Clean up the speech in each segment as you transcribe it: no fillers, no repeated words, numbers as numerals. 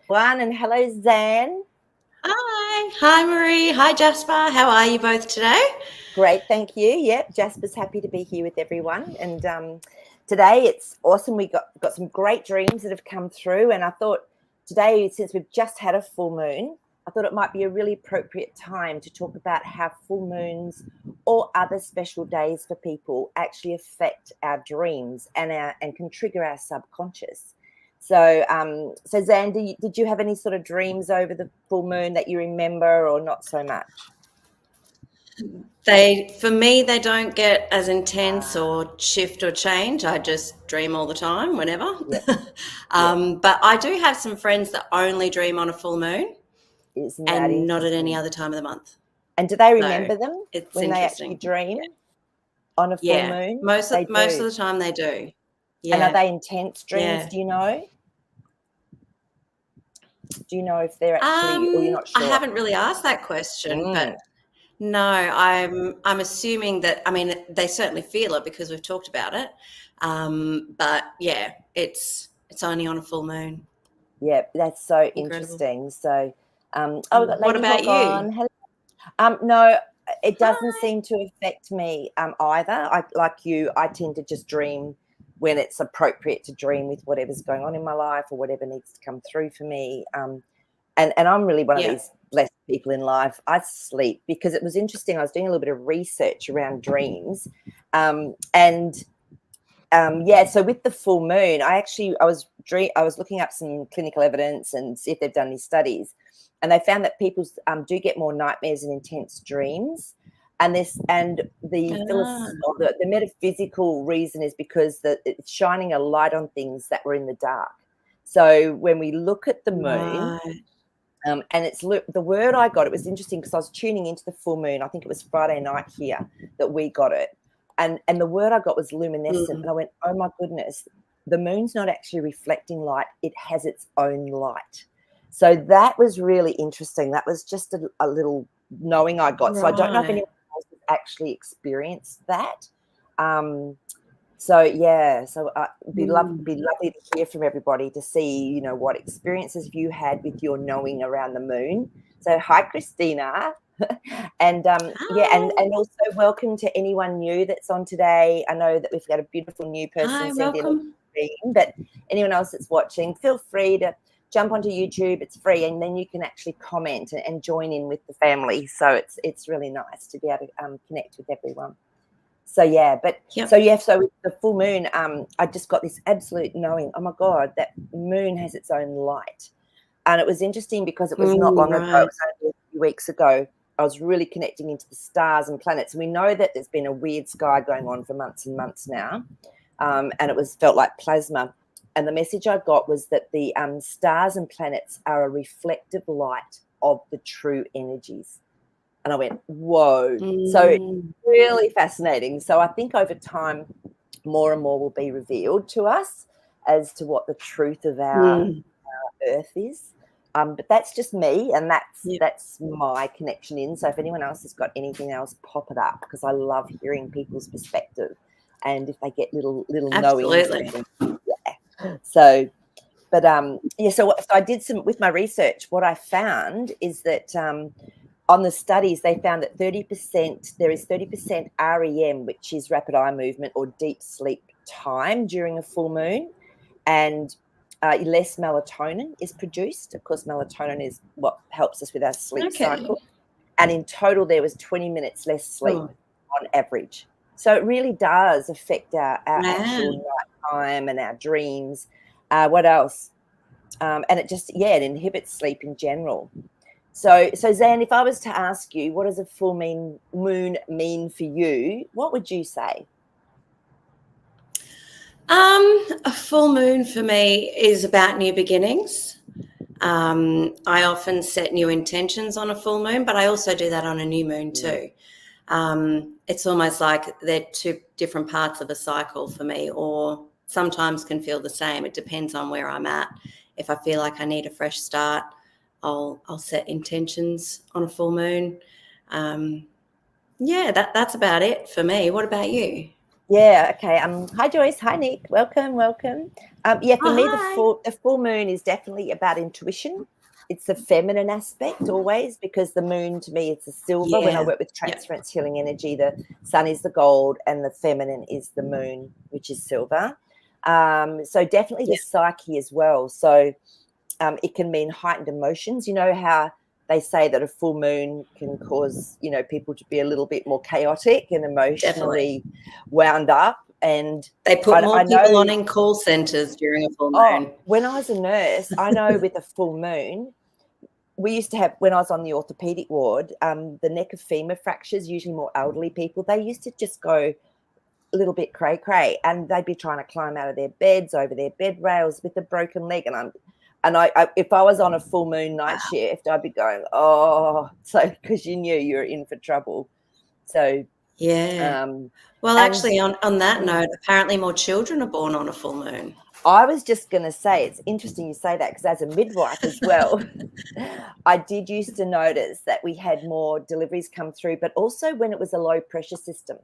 One and hello, Zan. Hi Marie. Hi Jasper. How are you both today? Great, thank you. Yep, Jasper's happy to be here with everyone. And today it's awesome. We got some great dreams that have come through. And I thought today, since we've just had a full moon, I thought it might be a really appropriate time to talk about how full moons or other special days for people actually affect our dreams and can trigger our subconscious. So Zan, did you have any sort of dreams over the full moon that you remember, or not so much? For me, they don't get as intense or shift or change. I just dream all the time, whenever. Yeah, yeah. But I do have some friends that only dream on a full moon Isn't that and not at any interesting? other time of the month. And do they So remember them it's when they actually interesting. dream on a full Yeah, moon? most of, They most of do. the time they do. And are Yeah, they intense dreams? yeah. Do you know? Do you know if they're actually, or you're not I sure? haven't really asked that question, Mm, but no, I'm assuming that. I mean, they certainly feel it because we've talked about it. But yeah, it's only on a full moon. yeah, that's so Incredible. interesting. We've got What about Ladybug you? on. Hello. No, it doesn't Hi. seem to affect me either. Like you, I tend to just dream when it's appropriate to dream with whatever's going on in my life or whatever needs to come through for me. And I'm really one of Yeah. these blessed people in life. I sleep because it was interesting. I was doing a little bit of research around dreams, and yeah. So with the full moon, I was looking up some clinical evidence and see if they've done any studies, and they found that people do get more nightmares and intense dreams. And Ah, the metaphysical reason is because it's shining a light on things that were in the dark. So when we look at the moon, right. and the word I got, it was interesting because I was tuning into the full moon. I think it was Friday night here that we got it. And the word I got was luminescent. Mm, And I went, oh my goodness, the moon's not actually reflecting light, it has its own light. So that was really interesting. That was just a little knowing I got. So I don't know if right. anyone else has actually experienced that. Um, so yeah, so Mm. be lovely to hear from everybody to see, what experiences you had with your knowing around the moon. So hi, Christina, and yeah, Hi. and also welcome to anyone new that's on today. I know that we've got a beautiful new person Hi. send in a Welcome. screen, but anyone else that's watching, feel free to jump onto YouTube. It's free, and then you can actually comment and join in with the family. So it's really nice to be able to connect with everyone. So yeah, Yep. so with the full moon, I just got this absolute knowing, oh my God, that moon has its own light. And it was interesting because it was not long ago, it Right. was only a few weeks ago, I was really connecting into the stars and planets. And we know that there's been a weird sky going on for months and months now. And it felt like plasma. And the message I got was that the stars and planets are a reflective light of the true energies. And I went, whoa. So Mm, really fascinating. So I think over time, more and more will be revealed to us as to what the truth of our mm, Earth is. But that's just me, and yep. that's my connection in. So if anyone else has got anything else, pop it up because I love hearing people's perspective, and if they get little knowings or Absolutely. things. Yeah. So, but yeah. So I did some with my research. What I found is that on the studies, they found that there is 30% REM, which is rapid eye movement or deep sleep time during a full moon, and less melatonin is produced. Of course, melatonin is what helps us with our sleep Okay. cycle. And in total, there was 20 minutes less sleep Sure. on average. So it really does affect our actual Wow. nighttime and our dreams. What else? And it inhibits sleep in general. So Zan, if I was to ask you, what does a full moon mean for you? What would you say? A full moon for me is about new beginnings. I often set new intentions on a full moon, but I also do that on a new moon Mm, too. It's almost like they're two different parts of a cycle for me, or sometimes can feel the same. It depends on where I'm at. If I feel like I need a fresh start, I'll set intentions on a full moon. Yeah, that's about it for me. What about you? Yeah. Okay. Hi Joyce. Hi Nick. Welcome. Yeah. For Oh, me, hi. the full moon is definitely about intuition. It's the feminine aspect always, because the moon to me it's a silver. When I Yeah. work with Yep. transference healing energy, the sun is the gold and the feminine is the moon, which is silver. So definitely the Yep. psyche as well. So it can mean heightened emotions. You know how they say that a full moon can cause, people to be a little bit more chaotic and Definitely. emotionally wound up. And They put more I people on know, in call centres during a full oh, moon. when I was a nurse, I know with a full moon, we used to have, when I was on the orthopedic ward, the neck of femur fractures, usually more elderly people, they used to just go a little bit cray cray, and they'd be trying to climb out of their beds, over their bed rails with a broken leg. And I if I was on a full moon night shift, I'd be going, oh, so because you knew you were in for trouble. So, Yeah. um, Well, and actually, on that note, apparently more children are born on a full moon. I was just going to say, it's interesting you say that, because as a midwife as well, I did used to notice that we had more deliveries come through, but also when it was a low pressure system,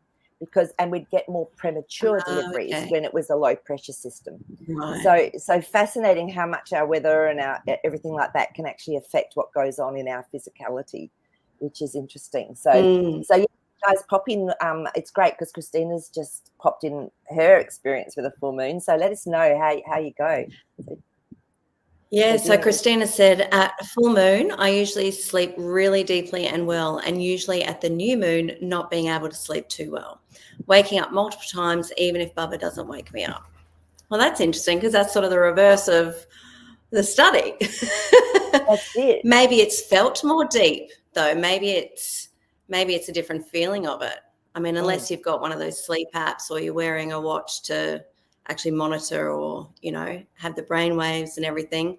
and we'd get more premature Oh, deliveries okay. when it was a low pressure system. Right. So fascinating how much our weather and our everything like that can actually affect what goes on in our physicality, which is interesting. So Mm. so yeah, guys, pop in. It's great because Christina's just popped in her experience with a full moon. So let us know how you go. Yeah, So do so you want to? Christina said at a full moon, I usually sleep really deeply and well, and usually at the new moon, not being able to sleep too well, waking up multiple times, even if Bubba doesn't wake me up. Well, that's interesting because that's sort of the reverse of the study. That's it. Maybe it's felt more deep, though. Maybe it's a different feeling of it. I mean, Mm, unless you've got one of those sleep apps or you're wearing a watch to actually monitor or have the brain waves and everything.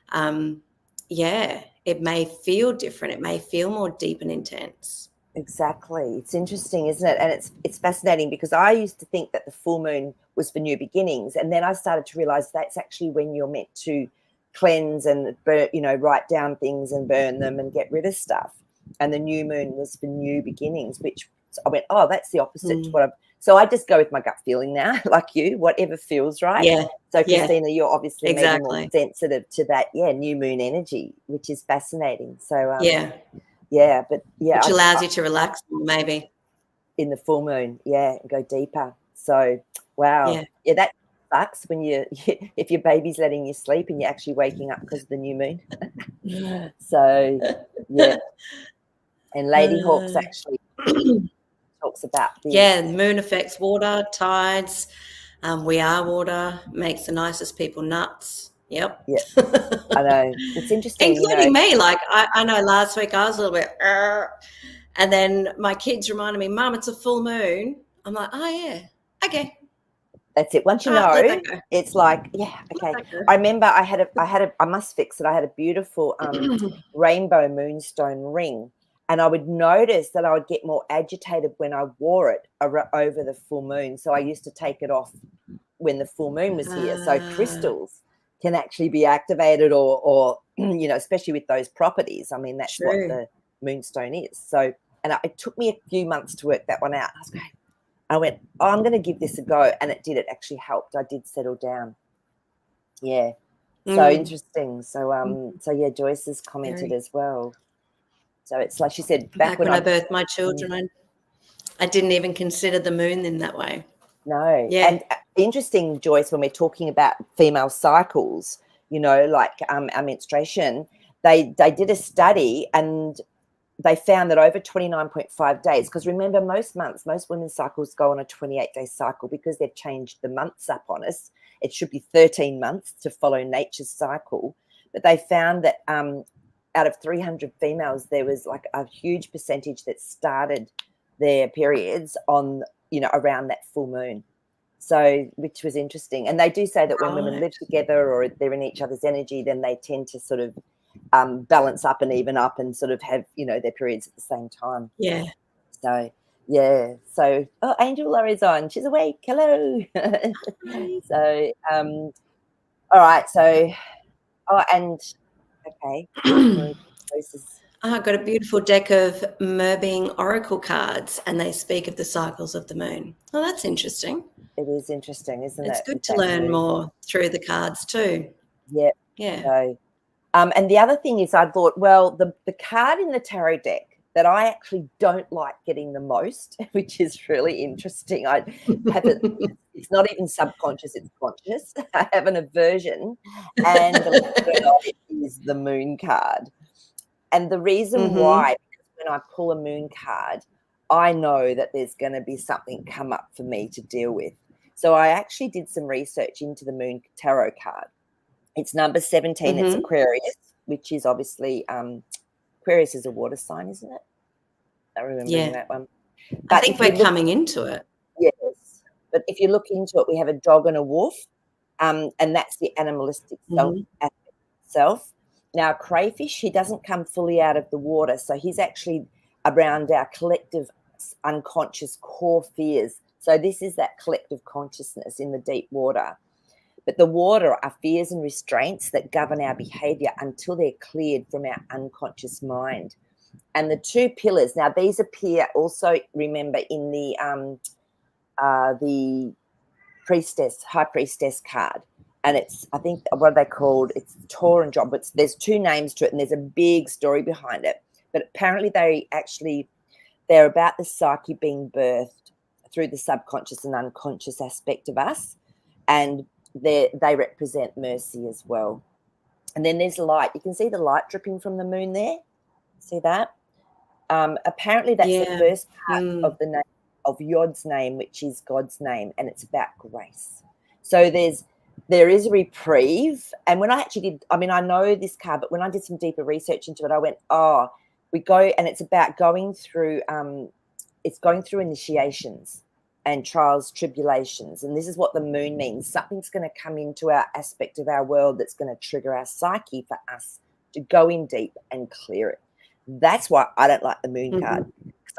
um, yeah, it may feel different. It may feel more deep and intense. exactly. It's interesting, isn't it? And it's fascinating because I used to think that the full moon was for new beginnings, and then I started to realize that's actually when you're meant to cleanse and burn, write down things and burn them and get rid of stuff. And the new moon was for new beginnings, which I went, oh, that's the opposite to Mm. what I've. So I just go with my gut feeling now, like you, whatever feels right. Yeah, So yeah, Christina, you're obviously maybe more exactly. sensitive to that, new moon energy, which is fascinating. So Yeah, yeah, but yeah, which allows you to relax more, maybe. in the full moon, yeah, and go deeper. So, wow, Yeah. yeah, that sucks when if your baby's letting you sleep and you're actually waking up because of the new moon. So, yeah, and Lady Hawks Uh, actually talks about yeah, this. the moon affects water, tides. We are water, makes the nicest people nuts. Yep. Yeah, I know. It's interesting, Including me. Like, I know last week I was a little bit, and then my kids reminded me, Mum, it's a full moon. I'm like, oh, yeah. Okay. that's it. Once you All right, let that know, go. it's like, yeah, Let okay. that go. I remember I must fix it. I had a beautiful rainbow moonstone ring, and I would notice that I would get more agitated when I wore it over the full moon. So I used to take it off when the full moon was here. So Ah, crystals can actually be activated, or especially with those properties. I mean, that's what true. the moonstone is. So, and it took me a few months to work that one out. I was going, I went, oh, I'm going to give this a go, and it did. It actually helped. I did settle down. Yeah. So Mm, interesting. So yeah, Joyce has commented very. as well. So it's like she said, back Back when when I I birthed my mm, children, I didn't even consider the moon in that way. no, Yeah. and interesting, Joyce, when we're talking about female cycles, like our menstruation, they did a study and they found that over 29.5 days, because remember, most women's cycles go on a 28-day cycle because they've changed the months up on us. It should be 13 months to follow nature's cycle. But they found that out of 300 females, there was like a huge percentage that started their periods on, around that full moon. So, which was interesting. And they do say that when women Right. live together or they're in each other's energy, then they tend to sort of balance up and even up and sort of have, their periods at the same time. Yeah. So, yeah. So, oh, Angel Laura's on. She's awake. Hello. Hi. So, all right. So, oh, and okay. Sorry, Joyce is I've got a beautiful deck of Merbing oracle cards, and they speak of the cycles of the moon. Well, that's interesting. It is interesting, isn't It's it? good With to that learn moon. more through the cards too. Yeah. Yeah. So, and the other thing is, I thought, well, the card in the tarot deck that I actually don't like getting the most, which is really interesting. I have it. It's not even subconscious; it's conscious. I have an aversion, and believe it or not, it is the moon card. And the reason why, because when I pull a moon card, I know that there's going to be something come up for me to deal with. So I actually did some research into the moon tarot card. It's number 17. It's Aquarius, which is obviously Aquarius is a water sign, isn't it? I remember that one. But I think we're coming into it. Yes. But if you look into it, we have a dog and a wolf, and that's the animalistic self aspect itself. Now, crayfish, he doesn't come fully out of the water, so he's actually around our collective unconscious core fears. So this is that collective consciousness in the deep water. But the water are fears and restraints that govern our behavior until they're cleared from our unconscious mind. And the two pillars, now these appear also, remember, in the priestess, high priestess card. And it's, I think, what are they called? It's Tor and John, but there's two names to it, and there's a big story behind it. But apparently they're about the psyche being birthed through the subconscious and unconscious aspect of us. And they represent mercy as well. And then there's light. You can see the light dripping from the moon there. See that? Apparently that's the first part of the name of Yod's name, which is God's name, and it's about grace. So there is a reprieve. And when I actually did, I mean, I know this card, but when I did some deeper research into it, I went, we go, and it's about going through, it's going through initiations and trials, tribulations. And this is what the moon means. Something's going to come into our aspect of our world that's going to trigger our psyche for us to go in deep and clear it. That's why I don't like the moon card.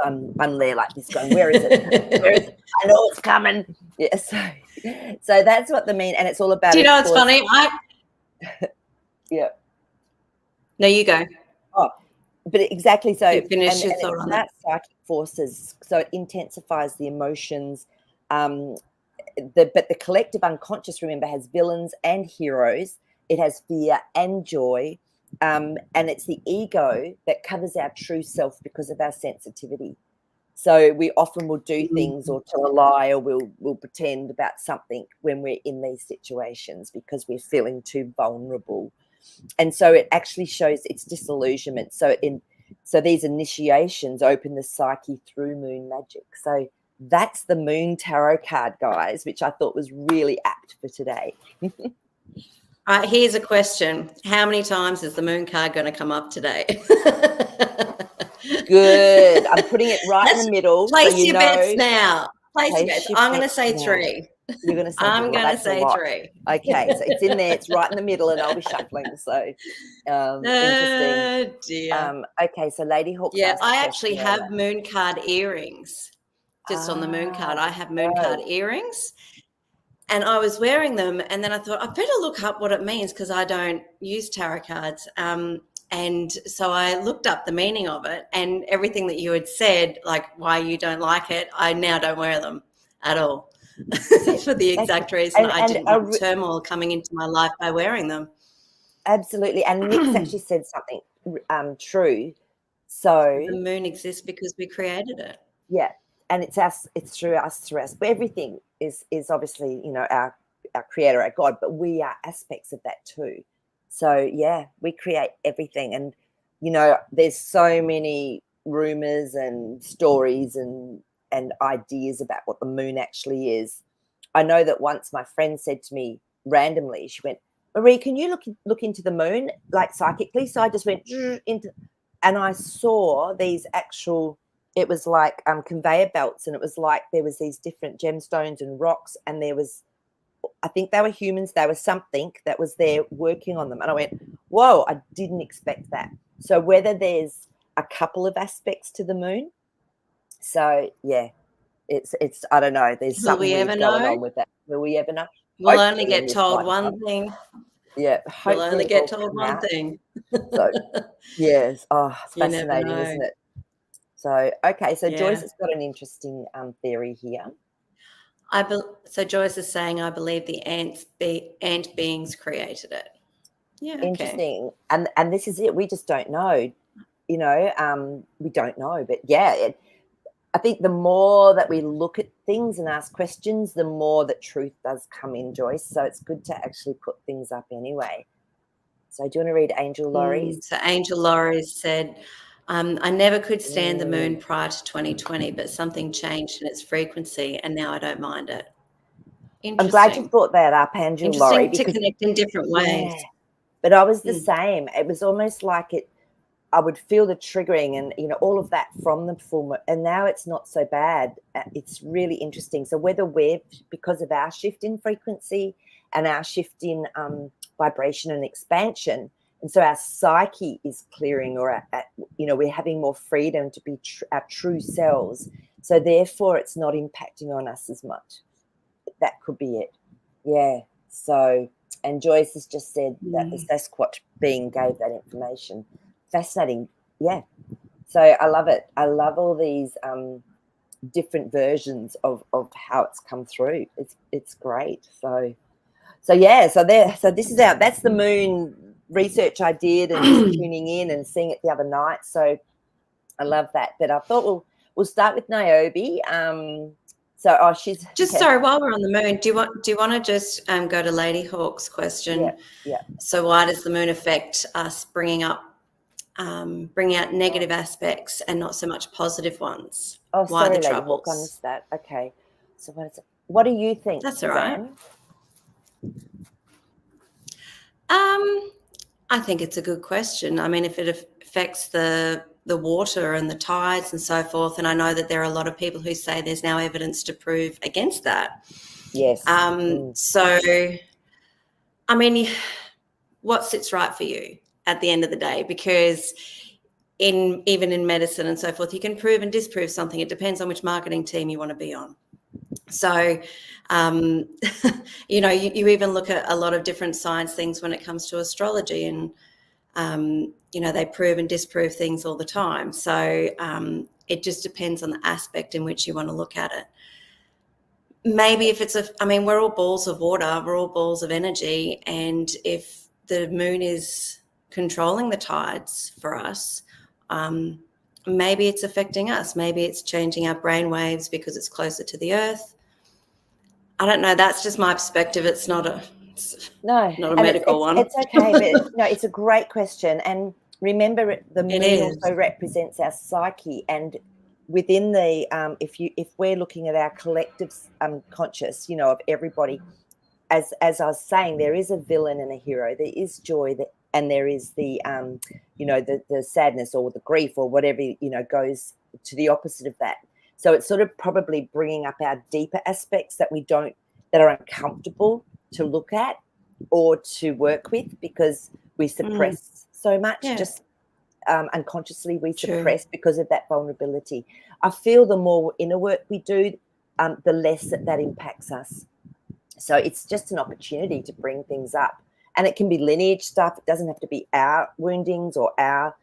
I'm there like this going, where is it? Where is it? I know it's coming. Yeah, so that's what the mean, and it's all about. Do you know what's funny? Yeah. No, you go. Oh, but exactly. So finish your thought on that. Psychic forces. So it intensifies the emotions. But the collective unconscious, remember, has villains and heroes. It has fear and joy. And it's the ego that covers our true self because of our sensitivity. So we often will do things or tell a lie, or we'll pretend about something when we're in these situations because we're feeling too vulnerable. And so it actually shows its disillusionment. So these initiations open the psyche through moon magic. So that's the moon tarot card, guys, which I thought was really apt for today. All right, here's a question. How many times is the moon card going to come up today? Good. I'm putting it right in the middle. Place your bets now. Place your bets. I'm going to say now. 3. You're going to say I'm going to say 3. Okay, so it's in there. It's right in the middle, and I'll be shuffling. So interesting. Dear. Okay, so Lady Hawk. Yeah, I actually have moon card earrings. Just on the moon card, I have moon card earrings. And I was wearing them, and then I thought, I better look up what it means because I don't use tarot cards. And so I looked up the meaning of it, and everything that you had said, like why you don't like it, I now don't wear them at all. For the exact reason I didn't want turmoil coming into my life by wearing them. Absolutely. And Nick's actually said something true. So the moon exists because we created it. Yeah. And it's us, it's through us. But everything is obviously, our creator, our God, but we are aspects of that too. So yeah, we create everything. And there's so many rumors and stories and ideas about what the moon actually is. I know that once my friend said to me randomly, she went, Marie, can you look into the moon like psychically? So I just went into, and I saw these actual, it was like conveyor belts, and it was like there was these different gemstones and rocks, and there was, I think they were humans, they were something that was there working on them. And I went, whoa, I didn't expect that. So whether there's a couple of aspects to the moon, so yeah, it's I don't know. There's something weird going on with that. Will we ever know? We'll only get told one thing. Yeah, You'll hopefully only it'll get all told come one out. thing. So, yes. Oh, it's You never fascinating, know. isn't it? So, okay, so Joyce Yeah. has got an interesting theory here. So Joyce is saying, I believe the ant beings created it. Yeah, okay. Interesting. And this is it. We just don't know. We don't know. But yeah, I think the more that we look at things and ask questions, the more that truth does come in, Joyce. So it's good to actually put things up anyway. So do you want to read Angel Laurie's? So Angel Laurie said, I never could stand the moon prior to 2020, but something changed in its frequency, and now I don't mind it. I'm glad you Interesting. brought that up, Angel Laurie, Interesting to because connect in different ways. yeah, but I was the same. It was almost like I would feel the triggering and all of that from the full moon, and now it's not so bad. It's really interesting. So whether we're, because of our shift in frequency and our shift in vibration and expansion, and so our psyche is clearing, or we're having more freedom to be our true selves. So therefore, it's not impacting on us as much. That could be it. Yeah. So, and Joyce has just said that the Sasquatch being gave that information. Fascinating. Yeah. So I love it. I love all these different versions of how it's come through. It's great. So yeah. So this is that's the moon research I did, and just tuning in and seeing it the other night. So I love that. But I thought we'll start with Niobe. So she's just sorry, while we're on the moon, do you want to just go to Lady Hawk's question? Yeah. So why does the moon affect us, bringing out negative aspects and not so much positive ones? Oh, Why sorry, the Lady Hawk, I troubles? missed that. Okay. So what do you think, That's all right. Suzanne? I think it's a good question. I mean, if it affects the water and the tides and so forth, and I know that there are a lot of people who say there's now evidence to prove against that. Yes. So, I mean, what sits right for you at the end of the day? Because even in medicine and so forth, you can prove and disprove something. It depends on which marketing team you want to be on. So, you even look at a lot of different science things when it comes to astrology, and they prove and disprove things all the time. So it just depends on the aspect in which you want to look at it. Maybe if we're all balls of water, we're all balls of energy, and if the moon is controlling the tides for us, maybe it's affecting us. Maybe it's changing our brain waves because it's closer to the earth. I don't know. That's just my perspective. It's not a medical one. It's okay, but no, it's a great question. And remember, the moon also represents our psyche, and within the if we're looking at our collective conscious, of everybody, as I was saying, there is a villain and a hero. There is joy, and there is the the sadness or the grief or whatever goes to the opposite of that. So it's sort of probably bringing up our deeper aspects that that are uncomfortable to look at or to work with, because we suppress so much. Just unconsciously we suppress because of that vulnerability. I feel the more inner work we do, the less that impacts us. So it's just an opportunity to bring things up. And it can be lineage stuff. It doesn't have to be our woundings or our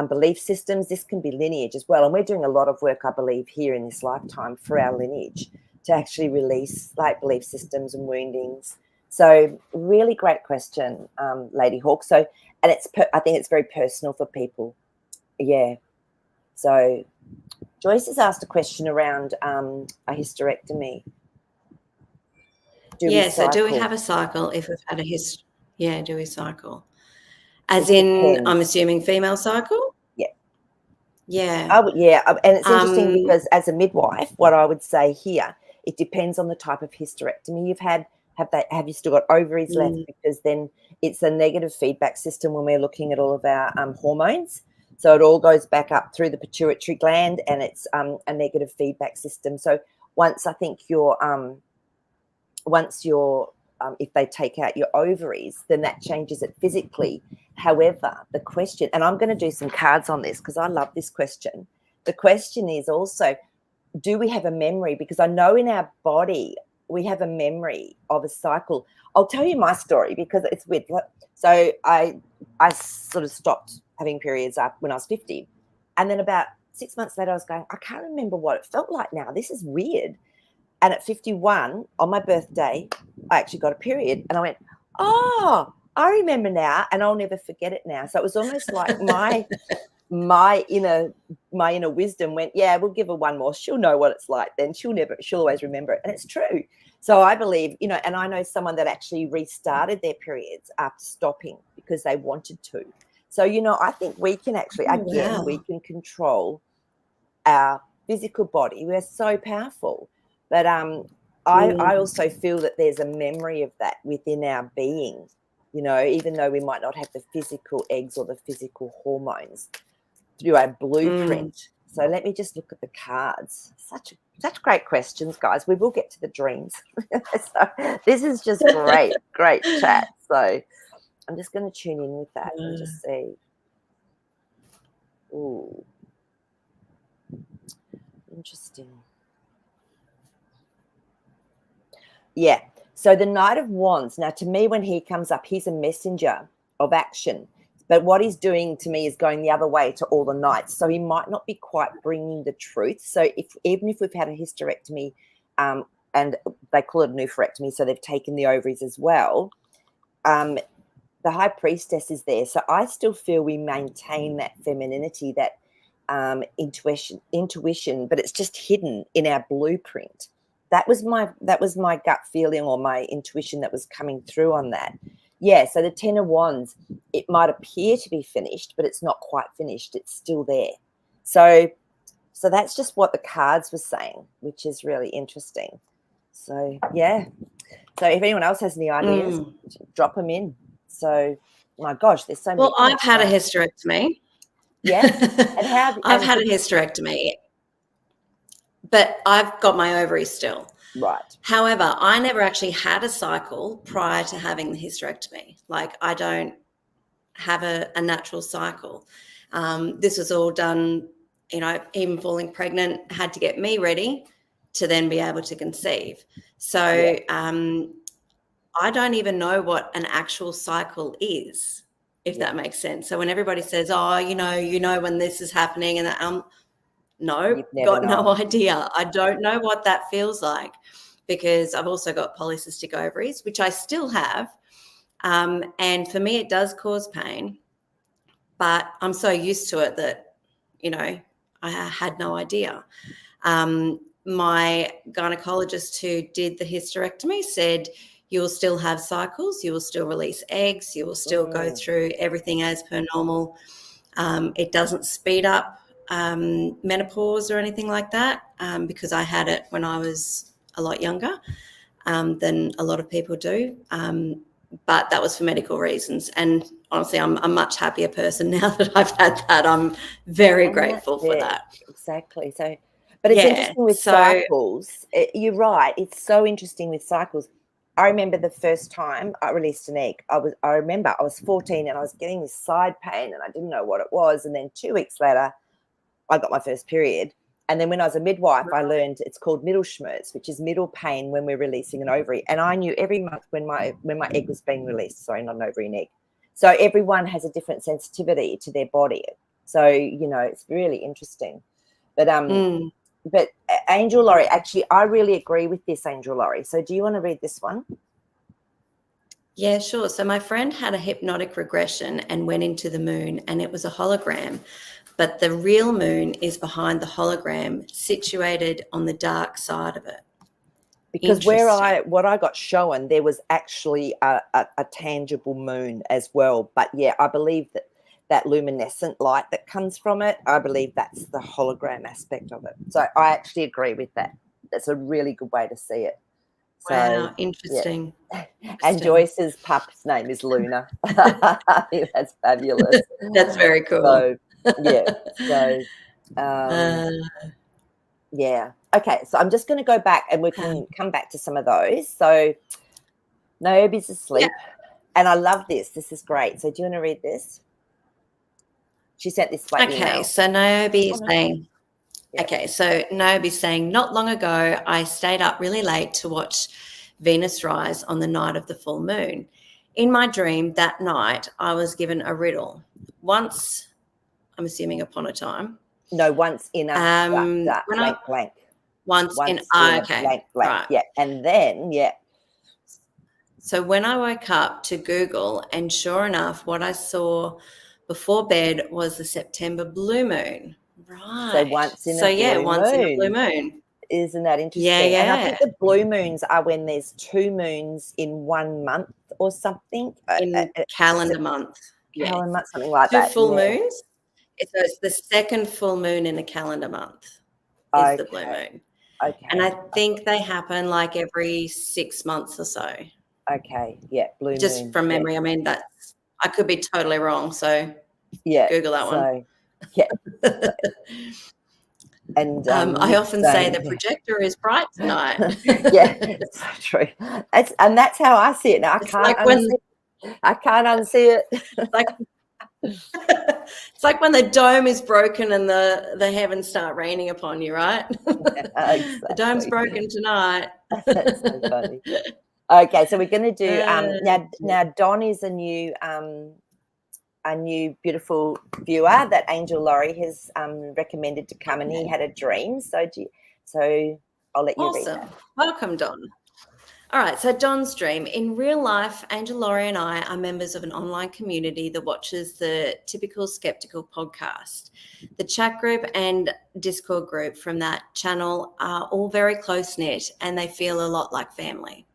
belief systems. This can be lineage as well. And we're doing a lot of work, I believe, here in this lifetime for our lineage to actually release like belief systems and woundings. So really great question, Lady Hawk. So, and I think it's very personal for people. Yeah. So Joyce has asked a question around a hysterectomy. So do we have a cycle if we've had a history? Yeah, do we cycle? As I'm assuming female cycle? Yeah. Yeah. And it's interesting because as a midwife, what I would say here, it depends on the type of hysterectomy you've had. Have you still got ovaries left? Because then it's a negative feedback system when we're looking at all of our hormones. So it all goes back up through the pituitary gland, and it's a negative feedback system. So once I think if they take out your ovaries, then that changes it physically. However, the question, and I'm going to do some cards on this because I love this question. The question is also, do we have a memory? Because I know in our body, we have a memory of a cycle. I'll tell you my story because it's weird. So I sort of stopped having periods up when I was 50. And then about 6 months later, I was going, I can't remember what it felt like now. This is weird. And at 51, on my birthday, I actually got a period. And I went, oh, I remember now, and I'll never forget it now. So it was almost like my inner wisdom went, yeah, we'll give her one more. She'll know what it's like then. She'll always remember it. And it's true. So I believe, and I know someone that actually restarted their periods after stopping because they wanted to. So, I think we can actually, we can control our physical body. We're so powerful. But I also feel that there's a memory of that within our being, even though we might not have the physical eggs or the physical hormones through our blueprint. So let me just look at the cards. Such great questions, guys. We will get to the dreams. So this is just great chat. So I'm just going to tune in with that and just see. Ooh, interesting. Yeah. So the Knight of Wands. Now, to me, when he comes up, he's a messenger of action. But what he's doing to me is going the other way to all the knights. So he might not be quite bringing the truth. So even if we've had a hysterectomy, and they call it a oophorectomy, so they've taken the ovaries as well, the High Priestess is there. So I still feel we maintain that femininity, that intuition, but it's just hidden in our blueprint. That was my gut feeling or my intuition that was coming through on that. Yeah, so the Ten of Wands, it might appear to be finished, but it's not quite finished. It's still there. So that's just what the cards were saying, which is really interesting. So, yeah. So if anyone else has any ideas, drop them in. So, my gosh, there's so many. Well, I've had a hysterectomy. Yeah. And I've had a hysterectomy, but I've got my ovaries still. Right. However, I never actually had a cycle prior to having the hysterectomy. Like, I don't have a natural cycle. This was all done, even falling pregnant had to get me ready to then be able to conceive. So I don't even know what an actual cycle is, if that makes sense. So when everybody says, oh, you know when this is happening, and that, no, got no idea. I don't know what that feels like, because I've also got polycystic ovaries, which I still have. And for me, it does cause pain, but I'm so used to it that, I had no idea. My gynecologist who did the hysterectomy said, you will still have cycles, you will still release eggs, you will still go through everything as per normal. It doesn't speed up menopause or anything like that, because I had it when I was a lot younger than a lot of people do, but that was for medical reasons. And honestly, I'm a much happier person now that I've had that. I'm very grateful for that. Exactly. So, but it's interesting with cycles. You're right. It's so interesting with cycles. I remember the first time I released an egg. I remember I was 14 and I was getting this side pain and I didn't know what it was. And then 2 weeks later, I got my first period. And then when I was a midwife, I learned it's called middle schmerz, which is middle pain when we're releasing an ovary. And I knew every month when my egg was being released, sorry, not an ovary, an egg. So everyone has a different sensitivity to their body. So, it's really interesting. But Angel Laurie, actually, I really agree with this, Angel Laurie. So do you want to read this one? Yeah, sure. So my friend had a hypnotic regression and went into the moon, and it was a hologram. But the real moon is behind the hologram, situated on the dark side of it. Because what I got shown, there was actually a tangible moon as well. But yeah, I believe that luminescent light that comes from it, I believe that's the hologram aspect of it. So I actually agree with that. That's a really good way to see it. So, wow, interesting. Yeah. And Joyce's pup's name is Luna. That's fabulous. That's very cool. So, yeah. So, yeah. Okay. So I'm just going to go back and we can come back to some of those. So Niobe's asleep. Yeah. And I love this. This is great. So do you want to read this? She sent this by email. Okay. So Niobe is saying, Yeah. Okay, so Nobi's saying, not long ago, I stayed up really late to watch Venus rise on the night of the full moon. In my dream that night, I was given a riddle. Once, I'm assuming upon a time. No, once in a When blank. Once in, a okay, blank. right. Yeah. And then, yeah. So when I woke up to Google, and sure enough, what I saw before bed was the September blue moon. Right. So once in a blue moon. Isn't that interesting? Yeah, yeah. And I think the blue moons are when there's 2 moons in 1 month or something. In calendar month. Yeah. Calendar month, something like 2 that. full moons. So it's the second full moon in a calendar month is the blue moon. Okay. And I think they happen like every 6 months or so. Okay. Yeah. Blue Just moon. from memory. I mean, I could be totally wrong. So yeah. Google that one. Yeah. And I often say the projector is bright tonight. Yeah, it's so true. That's how I see it now. I can't unsee it. It's like when the dome is broken and the heavens start raining upon you, right? Exactly. The dome's broken tonight. That's so funny. Okay, so we're going to do now. Don is a new beautiful viewer that Angel Laurie has recommended to come, and he had a dream. So I'll let you read that. Welcome, Don. All right, so Don's dream. In real life, Angel Laurie and I are members of an online community that watches the Typical Skeptical podcast. The chat group and Discord group from that channel are all very close-knit, and they feel a lot like family.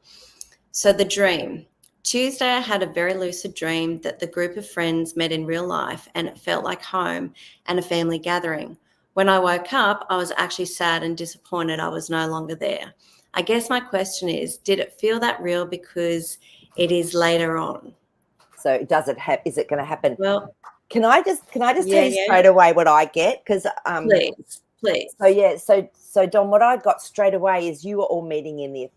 So the dream. Tuesday, I had a very lucid dream that the group of friends met in real life, and it felt like home and a family gathering. When I woke up, I was actually sad and disappointed I was no longer there. I guess my question is, did it feel that real because it is later on? So is it going to happen? Well, can I just tell you straight away what I get? Because please. So Don, what I got straight away is you were all meeting in the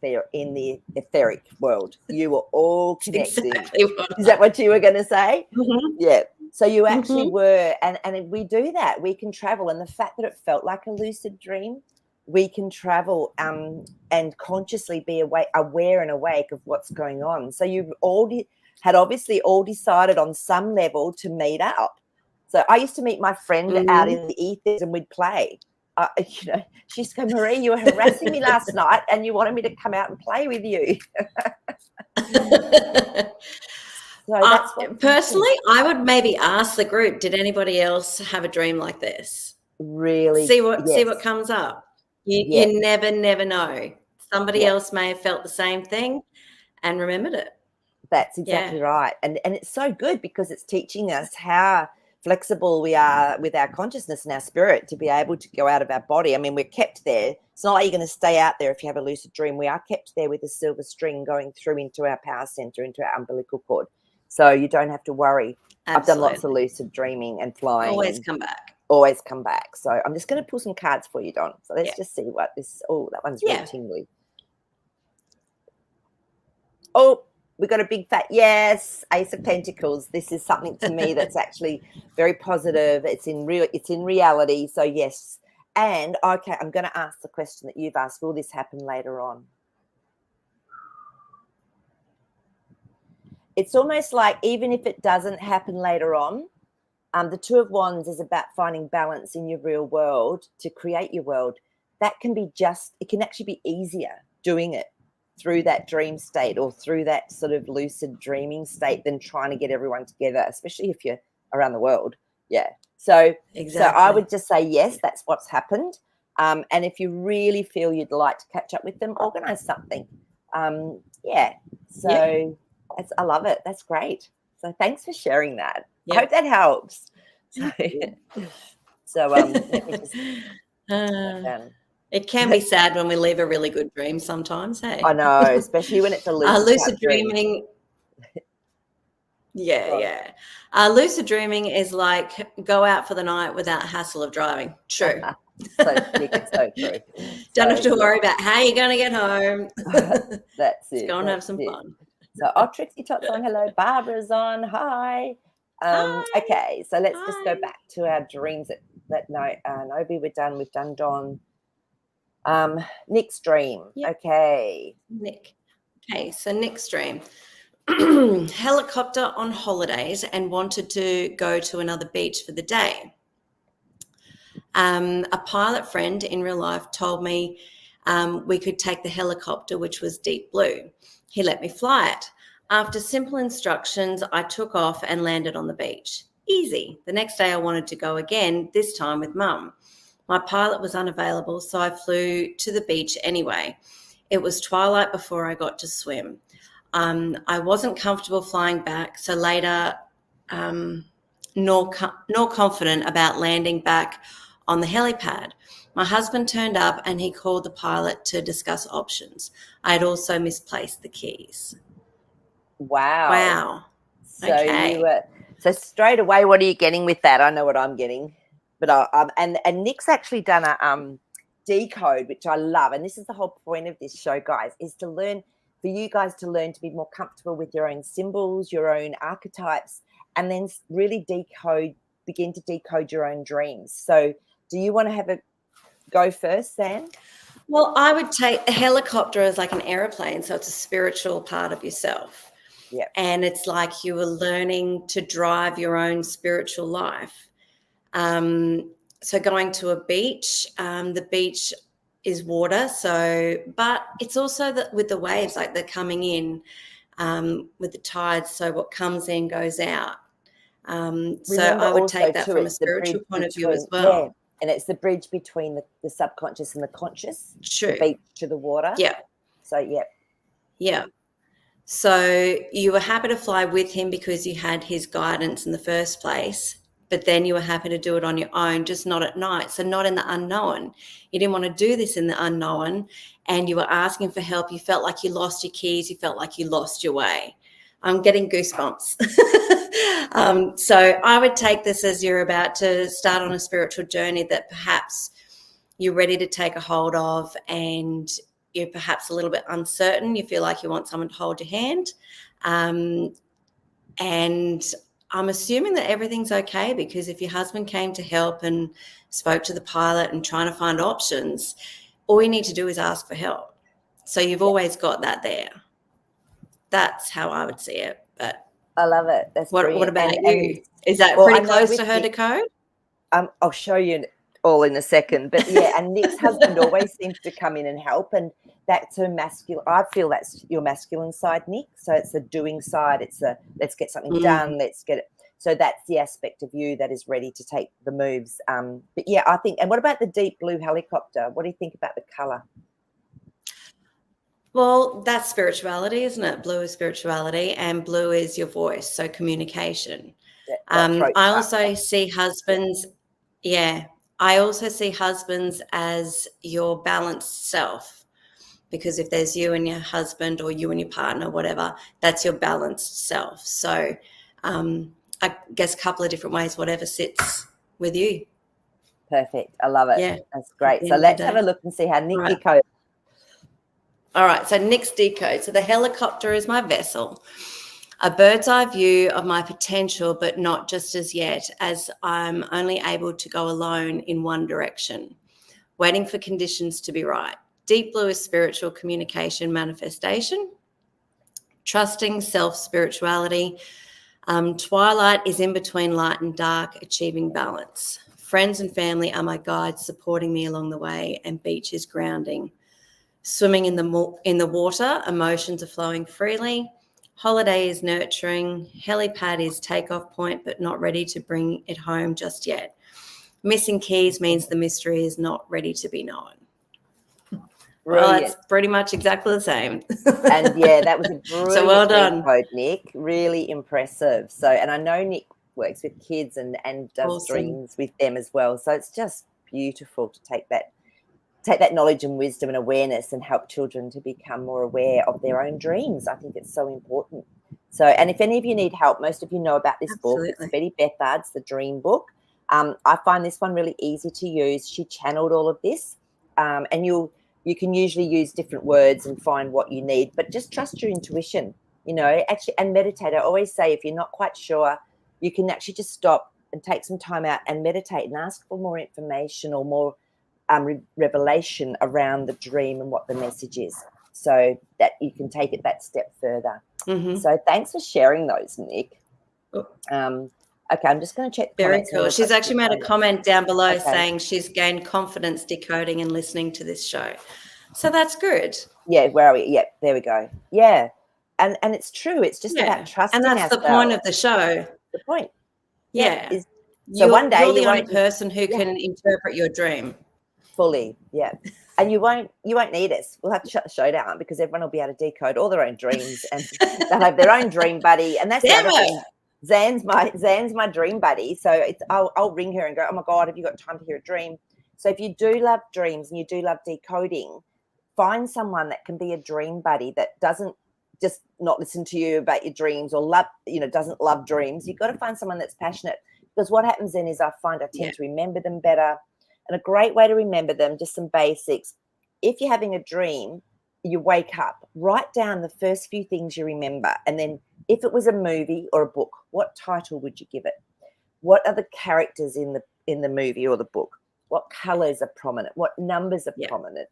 etheric world. You were all connecting. Exactly is that what you were going to say? Mm-hmm. Yeah. So you actually were, and we do that. We can travel, and the fact that it felt like a lucid dream, we can travel and consciously be aware and awake of what's going on. So you had obviously all decided on some level to meet up. So I used to meet my friend out in the ethers, and we'd play. She used to go, Marie, you were harassing me last night and you wanted me to come out and play with you. Personally, I would maybe ask the group, did anybody else have a dream like this? Really? See what comes up. You never know. Somebody else may have felt the same thing and remembered it. That's exactly right. And it's so good because it's teaching us how flexible we are with our consciousness and our spirit to be able to go out of our body. I mean, we're kept there. It's not like you're going to stay out there if you have a lucid dream. We are kept there with a silver string going through into our power center, into our umbilical cord. So you don't have to worry. Absolutely. I've done lots of lucid dreaming and flying. Always come back. So I'm just going to pull some cards for you, Don. So let's just see what this. Oh, that one's really tingly. Oh, we got a big fat yes, Ace of Pentacles. This is something to me that's actually very positive. It's in reality. So yes. And okay, I'm going to ask the question that you've asked. Will this happen later on? It's almost like even if it doesn't happen later on, the Two of Wands is about finding balance in your real world to create your world. That can be it can actually be easier doing it through that dream state or through that sort of lucid dreaming state than trying to get everyone together, especially if you're around the world. Yeah. So I would just say, yes, that's what's happened. And if you really feel you'd like to catch up with them, organize something. So I love it. That's great. So thanks for sharing that. Yep. I hope that helps. So let me just it can be sad when we leave a really good dream sometimes, hey? I know, especially when it's a lucid dreaming. Yeah. Lucid dreaming is like go out for the night without hassle of driving. True. So true. Don't have to worry about how you're going to get home. That's it. Just go and have some fun. So, Trixie Tot's on. Hello. Barbara's on. Hi. Hi. Okay, so let's just go back to our dreams that that note. Nobi, we're done. We've done Don. Nick's dream. Yep. Okay. Nick. Okay, so Nick's dream. Helicopter on holidays and wanted to go to another beach for the day. A pilot friend in real life told me we could take the helicopter, which was deep blue. He let me fly it. After simple instructions, I took off and landed on the beach. Easy. The next day I wanted to go again, this time with Mum. My pilot was unavailable, so I flew to the beach anyway. It was twilight before I got to swim. I wasn't comfortable flying back, so later nor confident about landing back on the helipad. My husband turned up and he called the pilot to discuss options. I had also misplaced the keys. Wow. So Okay. you were so straight away. What are you getting with that? I know what I'm getting, but and Nick's actually done a decode, which I love, and this is the whole point of this show, guys, is to learn for you guys to learn to be more comfortable with your own symbols, your own archetypes, and then really begin to decode your own dreams. So, do you want to have a go first, Sam? Well, I would take a helicopter as like an airplane, so it's a spiritual part of yourself. Yeah. And it's like you were learning to drive your own spiritual life. So going to a beach, the beach is water. But it's also with the waves, like they're coming in with the tides. So what comes in goes out. So I would take that from a spiritual point of view as well. Yeah. And it's the bridge between the subconscious and the conscious. True. The beach to the water. Yeah. So, yeah. Yeah. So you were happy to fly with him because you had his guidance in the first place, but then you were happy to do it on your own, just not at night. So not in the unknown. You didn't want to do this in the unknown, and you were asking for help. You felt like you lost your keys. You felt like you lost your way. I'm getting goosebumps. So I would take this as you're about to start on a spiritual journey that perhaps you're ready to take a hold of, and you're perhaps a little bit uncertain. You feel like you want someone to hold your hand. And I'm assuming that everything's okay, because if your husband came to help and spoke to the pilot and trying to find options, all you need to do is ask for help. So you've always got that there. That's how I would see it. But I love it. That's what brilliant. about you? Is that pretty close to her decode? I'll show you all in a second. But yeah, and Nick's husband always seems to come in and help, and that's her masculine. I feel that's your masculine side, Nick. So it's the doing side. It's the let's get something done. Let's get it. So that's the aspect of you that is ready to take the moves. But yeah, I think. And what about the deep blue helicopter? What do you think about the color? Well, that's spirituality, isn't it? Blue is spirituality, and blue is your voice, so communication. I also see husbands. Yeah, I also see husbands as your balanced self, because if there's you and your husband, or you and your partner, whatever, that's your balanced self. So I guess a couple of different ways, whatever sits with you. Perfect. I love it. Yeah. That's great. So let's have a look and see how Nick decodes. All right. So Nick's decode. So the helicopter is my vessel. A bird's eye view of my potential, but not just as yet, as I'm only able to go alone in one direction, waiting for conditions to be right. Deep blue is spiritual communication manifestation, trusting self-spirituality. Twilight is in between light and dark, achieving balance. Friends and family are my guides, supporting me along the way, and beach is grounding. Swimming in the water, emotions are flowing freely. Holiday is nurturing. Helipad is takeoff point, but not ready to bring it home just yet. Missing keys means the mystery is not ready to be known. Well, it's pretty much exactly the same. And yeah, that was a brilliant so well done, code, Nick. Really impressive. So, and I know Nick works with kids and does dreams with them as well. So it's just beautiful to take that knowledge and wisdom and awareness and help children to become more aware of their own dreams. I think it's so important. So, and if any of you need help, most of you know about this book. It's Betty Bethard's The Dream Book. I find this one really easy to use. She channeled all of this, and you can usually use different words and find what you need, but just trust your intuition, actually, and meditate. I always say if you're not quite sure, you can actually just stop, and take some time out and meditate and ask for more information or more revelation around the dream and what the message is, so that you can take it that step further. So thanks for sharing those, Nick. Okay, I'm just going to check the Very comments. cool. She's actually made a comment down below saying she's gained confidence decoding and listening to this show. So that's good. Yeah, where are we? Yeah, there we go. Yeah. And it's true. It's just about trusting ourselves. And that's the point of the show. The point. Yeah. So one day you're the only person who can interpret your dream. Fully, yeah. And you won't need us. We'll have to shut the show down because everyone will be able to decode all their own dreams and they'll have their own dream buddy. And that's the other thing. Zan's my dream buddy. So I'll ring her and go, oh my God, have you got time to hear a dream? So if you do love dreams and you do love decoding, find someone that can be a dream buddy that doesn't just not listen to you about your dreams or doesn't love dreams. You've got to find someone that's passionate, because what happens then is I tend to remember them better. And a great way to remember them, just some basics. If you're having a dream, you wake up, write down the first few things you remember. And then if it was a movie or a book, what title would you give it? What are the characters in the movie or the book? What colors are prominent? What numbers are prominent?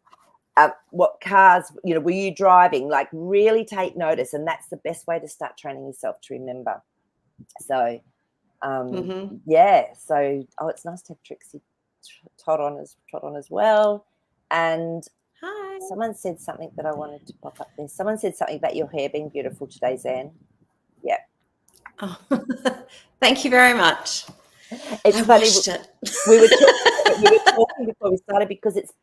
What cars, were you driving? Like, really take notice. And that's the best way to start training yourself to remember. So, So, it's nice to have Trixie Todd on as well. And hi. Someone said something that I wanted to pop up there. Someone said something about your hair being beautiful today, Zan. Yeah. Oh, thank you very much. It's funny. We were talking before we started, because it's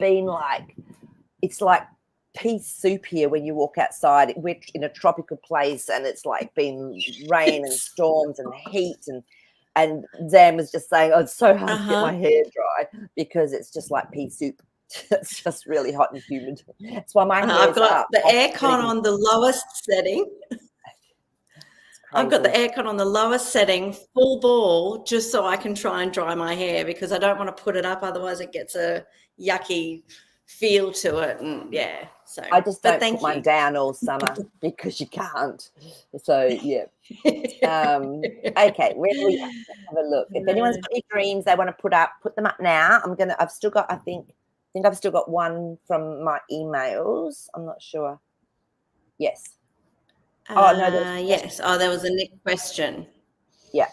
like pea soup here when you walk outside. We're in a tropical place and it's like been rain and storms and heat, and Zan was just saying, oh, it's so hard to get my hair dry because it's just like pea soup. It's just really hot and humid. That's why my hair's I've got up. the aircon on the lowest setting. I've got the aircon on the lowest setting, full ball, just so I can try and dry my hair, because I don't want to put it up. Otherwise it gets a yucky feel to it. And so I just don't put mine down all summer because you can't. So yeah. Okay, where do we have a look? If anyone's got any dreams they want to put them up now. I've still got, I think I've still got one from my emails. I'm not sure. Yes. Yes. Oh, there was a Nick question. Yeah.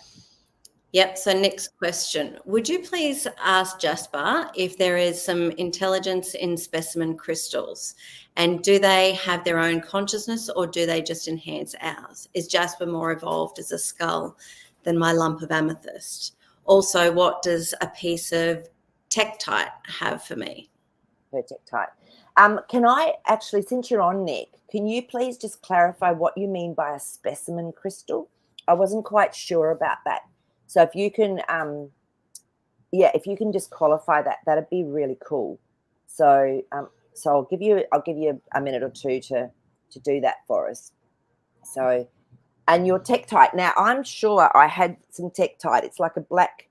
Yep. So Nick's question: would you please ask Jasper if there is some intelligence in specimen crystals, and do they have their own consciousness or do they just enhance ours? Is Jasper more evolved as a skull than my lump of amethyst? Also, what does a piece of tektite have for me? Her tektite. Can I actually, since you're on, Nick, can you please just clarify what you mean by a specimen crystal? I wasn't quite sure about that. So if you can, if you can just qualify that, that'd be really cool. So, I'll give you a minute or two to do that for us. So, and your tektite. Now, I'm sure I had some tektite. It's like a black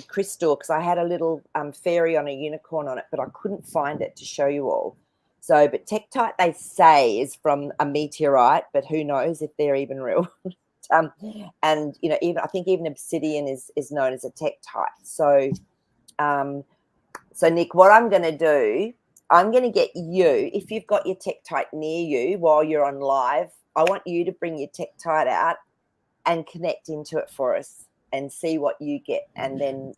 crystal, because I had a little fairy on a unicorn on it, but I couldn't find it to show you all. So, but tektite, they say, is from a meteorite, but who knows if they're even real. And even I think even obsidian is known as a tektite. So, so Nick, what I'm going to do, I'm going to get you, if you've got your tektite near you while you're on live, I want you to bring your tektite out and connect into it for us and see what you get. And then,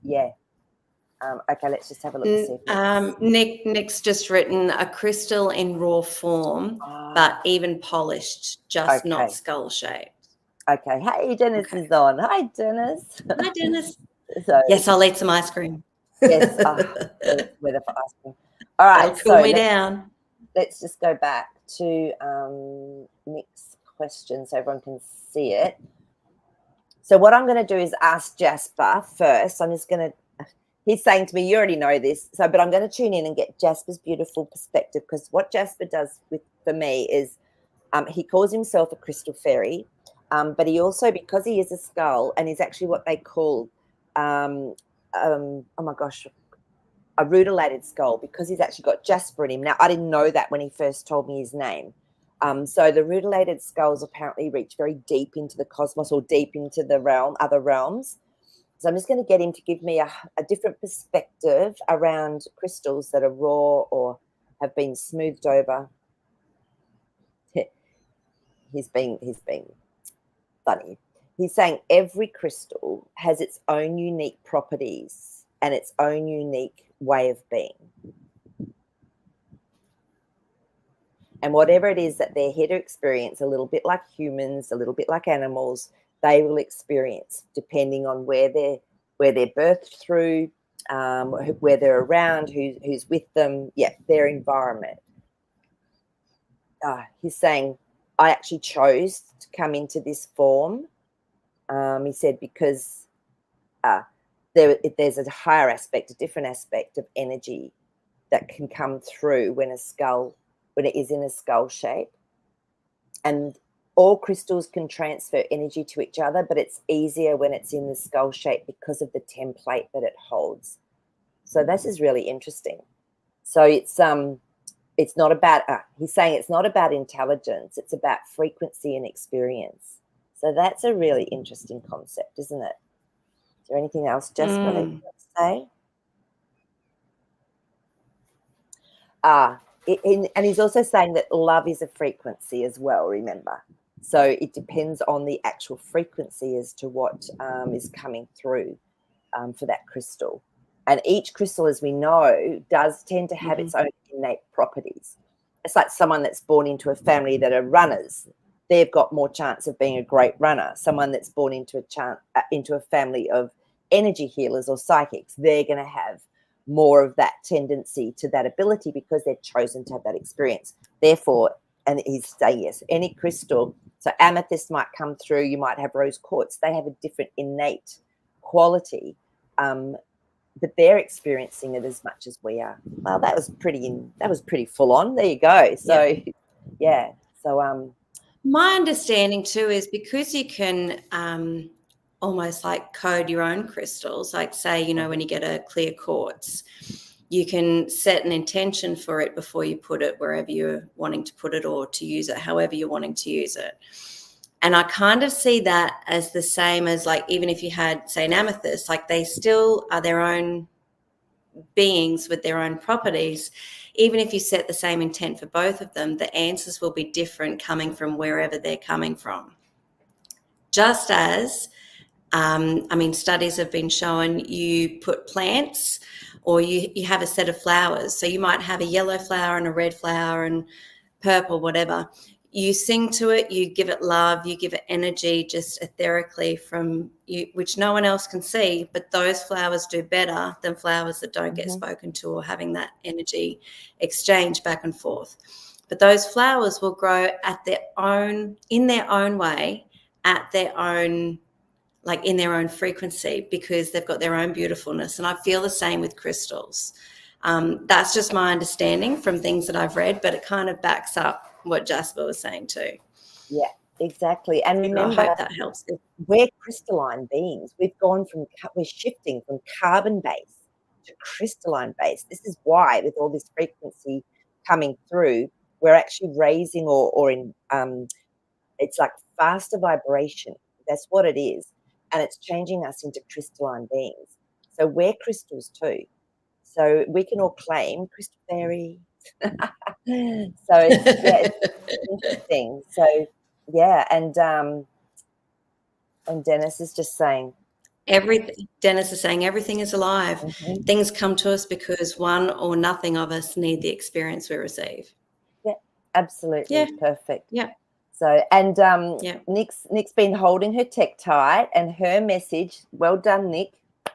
okay, let's just have a look and see. Nick's just written a crystal in raw form, but even polished, just not skull shaped. Okay. Hey, Dennis is on. Hi, Dennis. Hi, Dennis. Yes, I'll eat some ice cream. Yes. Weather for ice cream. All right. That'll cool me down. Let's just go back to Nick's question so everyone can see it. So what I'm going to do is ask Jasper first. He's saying to me, you already know this, but I'm going to tune in and get Jasper's beautiful perspective, because what Jasper does for me is he calls himself a crystal fairy, but he also, because he is a skull and he's actually what they call, oh my gosh, a rutilated skull, because he's actually got Jasper in him. Now, I didn't know that when he first told me his name. So the rutilated skulls apparently reach very deep into the cosmos or deep into the other realms. So I'm just going to get him to give me a different perspective around crystals that are raw or have been smoothed over. He's being funny. He's saying every crystal has its own unique properties and its own unique way of being. And whatever it is that they're here to experience, a little bit like humans, a little bit like animals, they will experience depending on where they're birthed through, where they're around, who's with them, their environment. He's saying, I actually chose to come into this form. He said, because there's a higher aspect, a different aspect of energy that can come through when it is in a skull shape. And all crystals can transfer energy to each other, but it's easier when it's in the skull shape because of the template that it holds. So this is really interesting. So it's not about, he's saying it's not about intelligence, it's about frequency and experience. So that's a really interesting concept, isn't it? Is there anything else, Jasper, that you want to say? And he's also saying that love is a frequency as well, remember. So it depends on the actual frequency as to what is coming through for that crystal. And each crystal, as we know, does tend to have its own innate properties. It's like someone that's born into a family that are runners. They've got more chance of being a great runner. Someone that's born into a family of energy healers or psychics, they're going to have more of that tendency to that ability because they've chosen to have that experience. Therefore, and he's saying, yes, any crystal, so amethyst might come through, you might have rose quartz, they have a different innate quality, but they're experiencing it as much as we are. Well, that was pretty full on. There you go. So, yeah. So, my understanding too is because you can almost like code your own crystals, like say, you know, when you get a clear quartz, you can set an intention for it before you put it wherever you're wanting to put it or to use it, however you're wanting to use it. And I kind of see that as the same as, like, even if you had, say, an amethyst, like they still are their own beings with their own properties. Even if you set the same intent for both of them, the answers will be different coming from wherever they're coming from. Just as, studies have been shown, you put plants or you have a set of flowers. So you might have a yellow flower and a red flower and purple, whatever. You sing to it, you give it love, you give it energy just etherically from you, which no one else can see, but those flowers do better than flowers that don't get spoken to or having that energy exchange back and forth. But those flowers will grow in their own way, at their own, like in their own frequency, because they've got their own beautifulness. And I feel the same with crystals. That's just my understanding from things that I've read, but it kind of backs up what Jasper was saying too. Yeah, exactly. And remember, so I hope that helps. We're crystalline beings. We're shifting from carbon base to crystalline base. This is why, with all this frequency coming through, we're actually raising it's like faster vibration. That's what it is. And it's changing us into crystalline beings. So we're crystals too. So we can all claim crystal fairy. So it's interesting. So yeah, and Dennis is just saying Dennis is saying everything is alive. Things come to us because one or nothing of us need the experience we receive. Yeah, absolutely. Yeah. Perfect. Yeah. So, and Nick's been holding her tech tight, and her message, well done, Nick. Do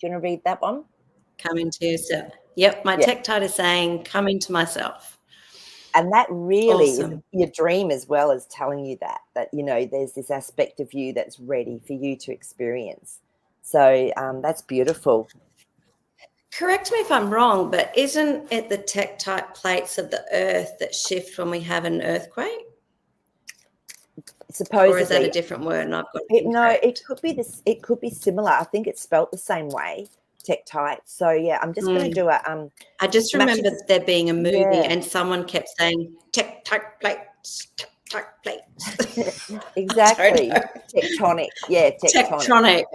you want to read that one? Come into yourself. Yep, my tech tight is saying, come into myself. And that really is your dream, as well as telling you that, you know, there's this aspect of you that's ready for you to experience. So that's beautiful. Correct me if I'm wrong, but isn't it the tektite plates of the earth that shift when we have an earthquake? Supposedly. Or is that a different word? And I've got it could be this. It could be similar. I think it's spelt the same way. tektite. So yeah, I'm just going to do a I just remember there being a movie and someone kept saying tektite plates, tektite plates. Exactly. Tectonic. Yeah, Tectonic.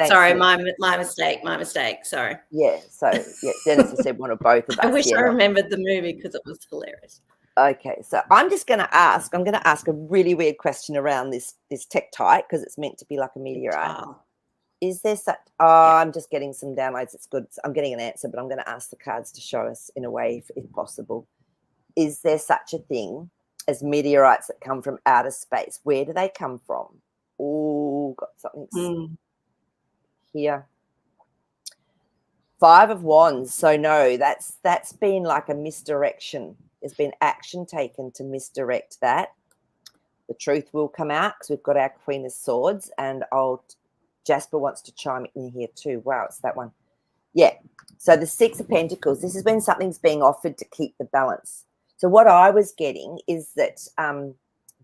Sorry, Thanks, my mistake. Sorry. yeah. So yeah, Dennis has said one or both of us. I wish yeah, I remembered the movie because it was hilarious. Okay, so I'm going to ask a really weird question around this tektite, because it's meant to be like a meteorite. Is there such? I'm just getting some downloads. It's good. I'm getting an answer, but I'm going to ask the cards to show us in a way, if possible. Is there such a thing as meteorites that come from outer space? Where do they come from? Oh, got something here. 5 of Wands. So no, that's been like a misdirection. There's been action taken to misdirect that. The truth will come out because we've got our Queen of Swords, and Jasper wants to chime in here too. Wow, it's that one. Yeah. So the 6 of Pentacles. This is when something's being offered to keep the balance. So what I was getting is that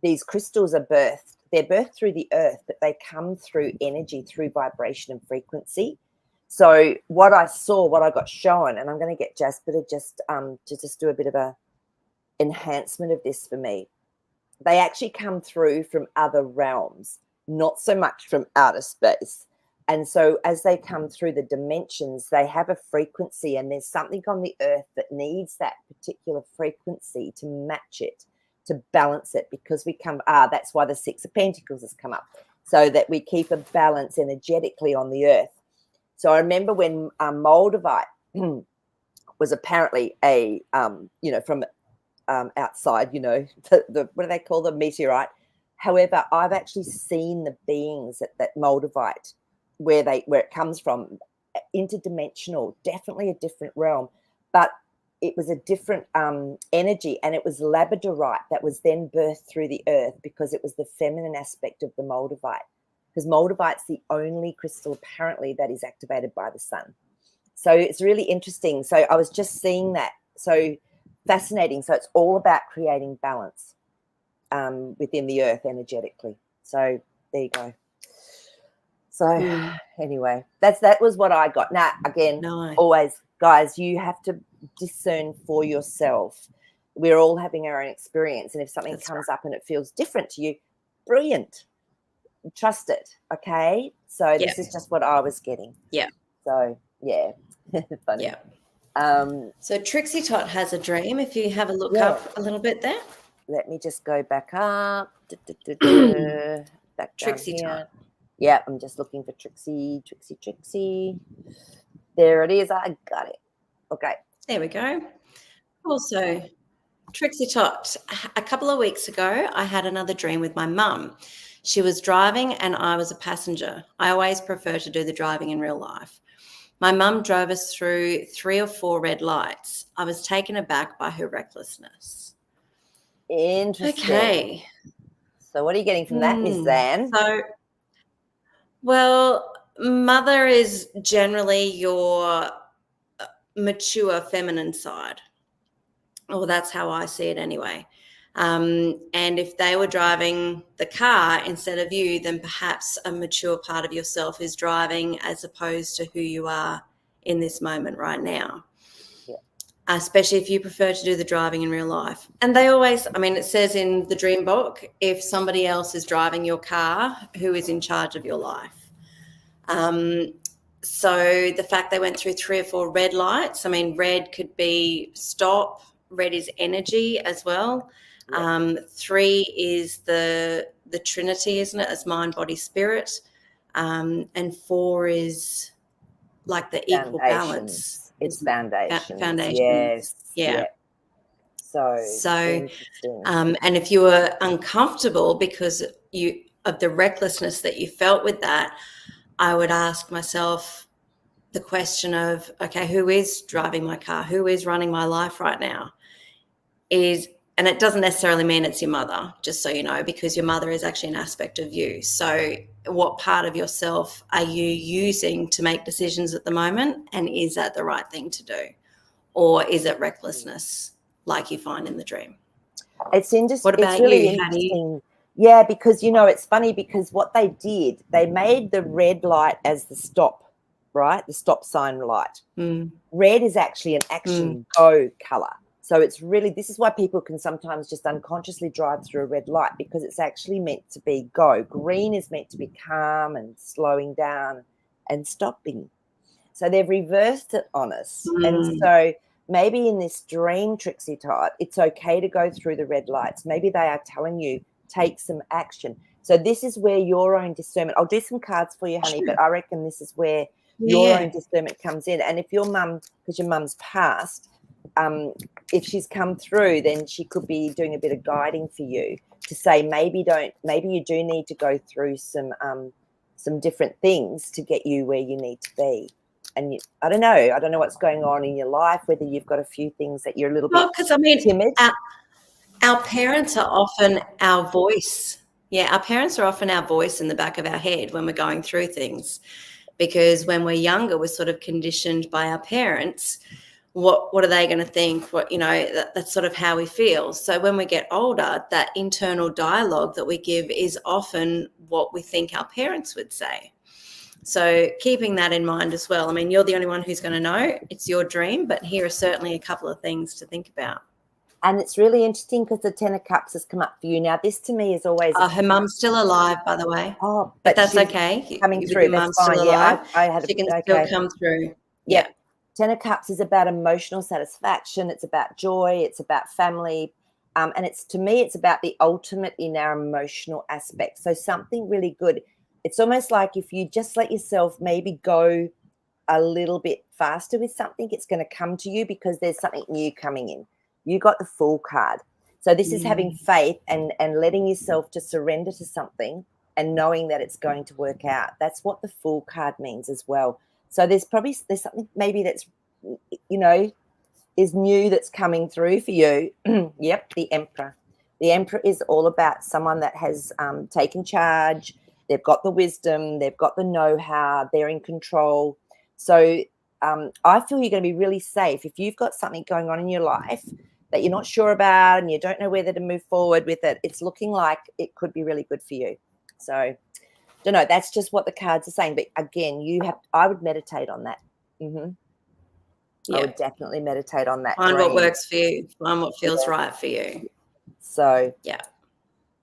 these crystals are birthed. They're birthed through the earth, but they come through energy, through vibration and frequency. So what I saw, what I got shown, and I'm going to get Jasper to just do a bit of a enhancement of this for me. They actually come through from other realms, not so much from outer space. And so as they come through the dimensions, they have a frequency, and there's something on the earth that needs that particular frequency to match it, to balance it, because we come, that's why the 6 of Pentacles has come up, so that we keep a balance energetically on the earth. So I remember when Moldavite was apparently a, from outside, the what do they call the meteorite? However, I've actually seen the beings that Moldavite, where it comes from, interdimensional, definitely a different realm, but it was a different energy, and it was labradorite that was then birthed through the earth, because it was the feminine aspect of the Moldavite, because Moldavite's the only crystal apparently that is activated by the sun. So it's really interesting. So I was just seeing that. So fascinating. So it's all about creating balance within the earth energetically. So there you go. So anyway, that was what I got. Now, again, always, guys, you have to discern for yourself. We're all having our own experience, and if something comes up and it feels different to you, brilliant. Trust it, okay? So this is just what I was getting. Yeah. So, yeah. Funny. Yeah. So Trixie Tot has a dream. If you have a look up a little bit there. Let me just go back up. Back Trixie Tot. Yeah, I'm just looking for Trixie. There it is. I got it. Okay. There we go. Also, Trixie Tot, a couple of weeks ago, I had another dream with my mum. She was driving and I was a passenger. I always prefer to do the driving in real life. My mum drove us through 3 or 4 red lights. I was taken aback by her recklessness. Interesting. Okay. So what are you getting from that, Miss Zan? So, well, mother is generally your mature feminine side. Well, that's how I see it anyway. And if they were driving the car instead of you, then perhaps a mature part of yourself is driving, as opposed to who you are in this moment right now. Yeah. Especially if you prefer to do the driving in real life. And they always, it says in the dream book, if somebody else is driving your car, who is in charge of your life? So the fact they went through 3 or 4 red lights, red could be stop. Red is energy as well. 3 is the Trinity, isn't it? As mind, body, spirit. And 4 is like the equal balance. It's foundations. Foundations. Yes. Yeah. So and if you were uncomfortable because of the recklessness that you felt with that, I would ask myself the question of, okay, who is driving my car? Who is running my life right now? And it doesn't necessarily mean it's your mother, just so you know, because your mother is actually an aspect of you. So what part of yourself are you using to make decisions at the moment? And is that the right thing to do? Or is it recklessness like you find in the dream? It's interesting. What about it's really you? Interesting. Yeah, because, it's funny because what they did, they made the red light as the stop, right? The stop sign light. Mm. Red is actually an action go color. So it's really, this is why people can sometimes just unconsciously drive through a red light, because it's actually meant to be go. Green is meant to be calm and slowing down and stopping. So they've reversed it on us. And so maybe in this dream, Trixie Todd, it's okay to go through the red lights. Maybe they are telling you, take some action. So this is where your own discernment, I'll do some cards for you, honey, but I reckon this is where your own discernment comes in. And if your mum, because your mum's passed, if she's come through, then she could be doing a bit of guiding for you to say, maybe you do need to go through some different things to get you where you need to be. And I don't know what's going on in your life, whether you've got a few things that you're a little bit because I mean, timid. Our parents are often our voice. Yeah, our parents are often our voice in the back of our head when we're going through things, because when we're younger, we're sort of conditioned by our parents. What are they going to think? What, that's sort of how we feel. So when we get older, that internal dialogue that we give is often what we think our parents would say. So keeping that in mind as well. I mean, you're the only one who's going to know. It's your dream, but here are certainly a couple of things to think about. And it's really interesting because the Ten of Cups has come up for you. Now, this to me is always... her mum's still alive, by the way. Oh, but that's okay. Coming through, that's fine. Alive, I had she can still come through. Yeah. Ten of Cups is about emotional satisfaction. It's about joy. It's about family. And to me, it's about the ultimate in our emotional aspect. So something really good. It's almost like if you just let yourself maybe go a little bit faster with something, it's going to come to you because there's something new coming in. You got the Fool card. So this is having faith and letting yourself to surrender to something and knowing that it's going to work out. That's what the Fool card means as well. So there's something maybe that's, is new that's coming through for you. Yep, the Emperor. The Emperor is all about someone that has taken charge. They've got the wisdom. They've got the know-how. They're in control. So I feel you're going to be really safe if you've got something going on in your life that you're not sure about and you don't know whether to move forward with it. It's looking like it could be really good for you. So, don't know. That's just what the cards are saying. But again, I would meditate on that. I would definitely meditate on that. Find what works for you. Find what feels right for you. So,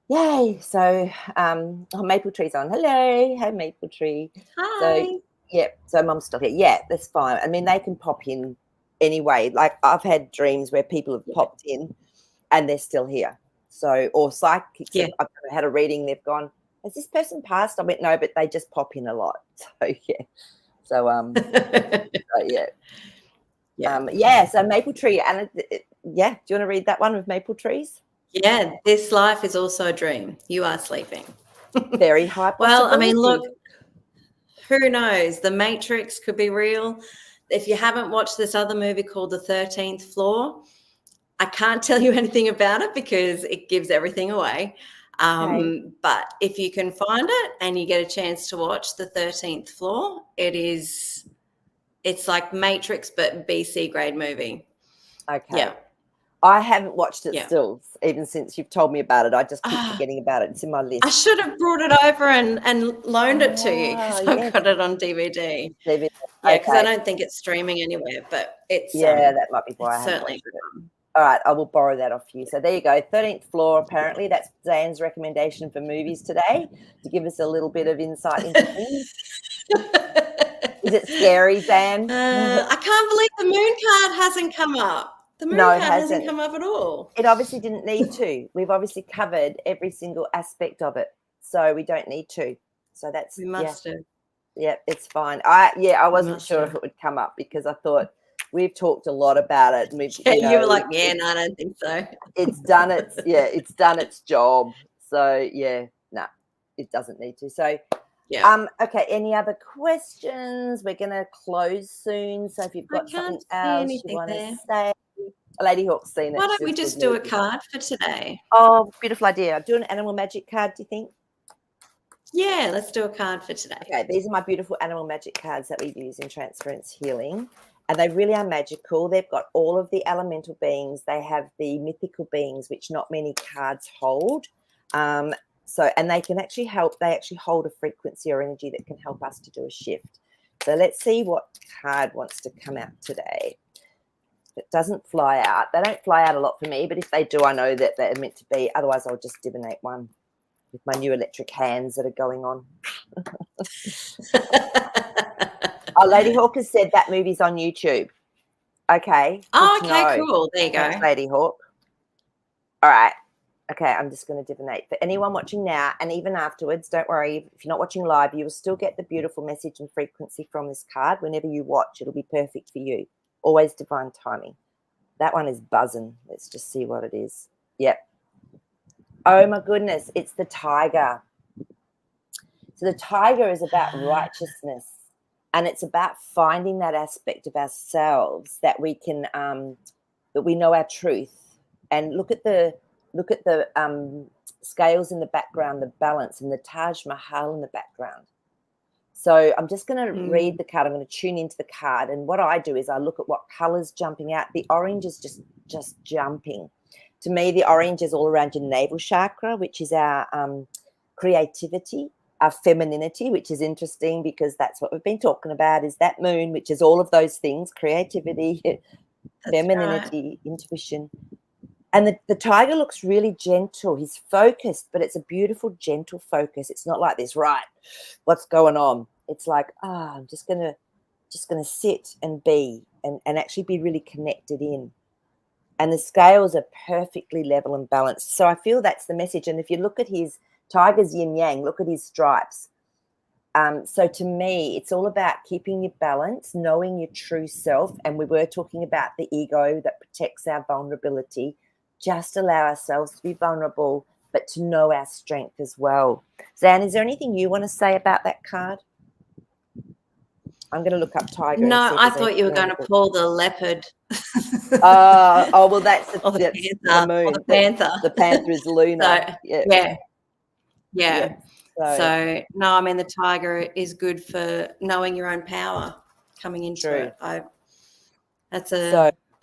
yay. So, Maple Tree's on. Hello. Hey, Maple Tree. Hi. So Mum's still here. Yeah, that's fine. I mean, they can pop in anyway. Like I've had dreams where people have popped in and they're still here. So, or psychics, I've had a reading, they've gone, has this person passed? I went, no, but they just pop in a lot. So, So, so Maple Tree. And do you want to read that one with Maple Trees? Yeah, this life is also a dream. You are sleeping. Very high possibility. Well, I mean, look, who knows? The Matrix could be real. If you haven't watched this other movie called The 13th Floor, I can't tell you anything about it because it gives everything away. But if you can find it and you get a chance to watch The 13th Floor, it's like Matrix, but BC grade movie. Okay. Yeah. I haven't watched it still, even since you've told me about it. I just keep forgetting about it. It's in my list. I should have brought it over and loaned it to you because I've got it on DVD. Yeah, because I don't think it's streaming anywhere, but it's that might be why I haven't certainly watched it. All right, I will borrow that off you. So there you go, 13th Floor. Apparently, that's Zan's recommendation for movies today to give us a little bit of insight into things. Is it scary, Zan? I can't believe the moon card hasn't come up. The moon card hasn't come up at all. It obviously didn't need to. We've obviously covered every single aspect of it, so we don't need to. So that's we must have. Yeah, it's fine. I wasn't sure if it would come up because I thought we've talked a lot about it. And you were like, no, I don't think so. It's done its job. So no, it doesn't need to. So okay, any other questions? We're gonna close soon. So if you've got something else you want to say. Lady Hawk's seen it. Why don't we just do a card for today? Oh, beautiful idea. Do an animal magic card, do you think? Yeah, let's do a card for today. Okay, these are my beautiful animal magic cards that we use in Transference Healing. And they really are magical. They've got all of the elemental beings. They have the mythical beings, which not many cards hold. And they can actually help. They actually hold a frequency or energy that can help us to do a shift. So let's see what card wants to come out today. It doesn't fly out. They don't fly out a lot for me, but if they do, I know that they're meant to be. Otherwise, I'll just divinate one with my new electric hands that are going on. Oh, Lady Hawk has said that movie's on YouTube. Okay. Oh, okay, cool. There you go. Thanks, Lady Hawk. All right. Okay, I'm just going to divinate. For anyone watching now and even afterwards, don't worry. If you're not watching live, you will still get the beautiful message and frequency from this card. Whenever you watch, it'll be perfect for you. Always divine timing. That one is buzzing. Let's just see what it is. Yep. Oh, my goodness. It's the tiger. So the tiger is about righteousness, and it's about finding that aspect of ourselves that we can, that we know our truth. And look at the scales in the background, the balance, and the Taj Mahal in the background. So I'm just going to read the card. I'm going to tune into the card. And what I do is I look at what colors jumping out. The orange is just jumping. To me, the orange is all around your navel chakra, which is our creativity, our femininity, which is interesting because that's what we've been talking about, is that moon, which is all of those things, creativity, femininity, intuition. And the tiger looks really gentle. He's focused, but it's a beautiful, gentle focus. It's not like this, right, what's going on? It's like, I'm just gonna sit and be and actually be really connected in. And the scales are perfectly level and balanced. So I feel that's the message. And if you look at his tiger's yin yang, look at his stripes. So to me, it's all about keeping your balance, knowing your true self. And we were talking about the ego that protects our vulnerability. Just allow ourselves to be vulnerable, but to know our strength as well. Zan, is there anything you want to say about that card? I'm going to look up tiger. No, I thought you were going to pull the leopard. Oh, well, that's the moon. Or the panther. The panther is lunar. So, yeah. So, no, I mean, the tiger is good for knowing your own power coming into it. That's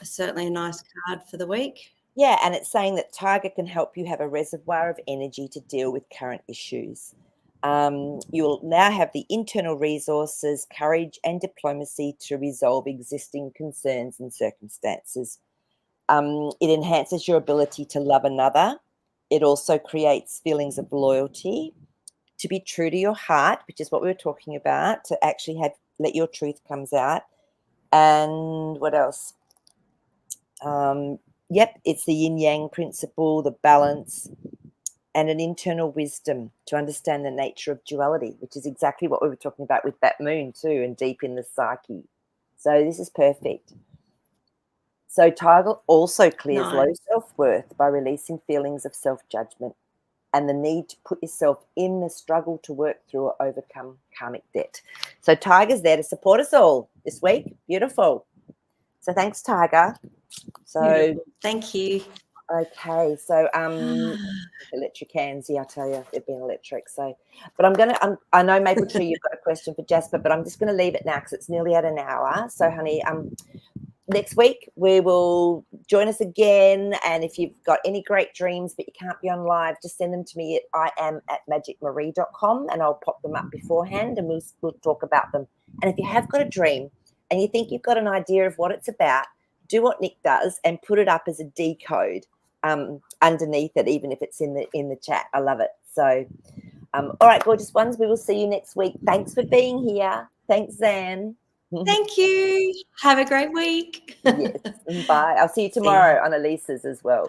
certainly a nice card for the week. Yeah, and it's saying that tiger can help you have a reservoir of energy to deal with current issues. You'll now have the internal resources, courage, and diplomacy to resolve existing concerns and circumstances. It enhances your ability to love another. It also creates feelings of loyalty, to be true to your heart, which is what we were talking about, to actually let your truth comes out. And what else? It's the yin-yang principle, the balance, and an internal wisdom to understand the nature of duality, which is exactly what we were talking about with that moon too, and deep in the psyche. So this is perfect. So tiger also clears low self-worth by releasing feelings of self-judgment and the need to put yourself in the struggle to work through or overcome karmic debt. So tiger's there to support us all this week. Beautiful. So thanks, Tiger. So thank you. Okay, so electric hands, I tell you, they've been electric. So, but I know Maple Tree, you've got a question for Jasper, but I'm just going to leave it now because it's nearly at an hour. So, honey, next week we will join us again, and if you've got any great dreams but you can't be on live, just send them to me at iam@magicmarie.com, and I'll pop them up beforehand, and we'll talk about them. And if you have got a dream and you think you've got an idea of what it's about, do what Nick does and put it up as a decode underneath it, even if it's in the chat. I love it. So, all right, gorgeous ones, we will see you next week. Thanks for being here. Thanks, Zan. Thank you. Have a great week. Yes. Bye. I'll see you tomorrow on Elisa's as well.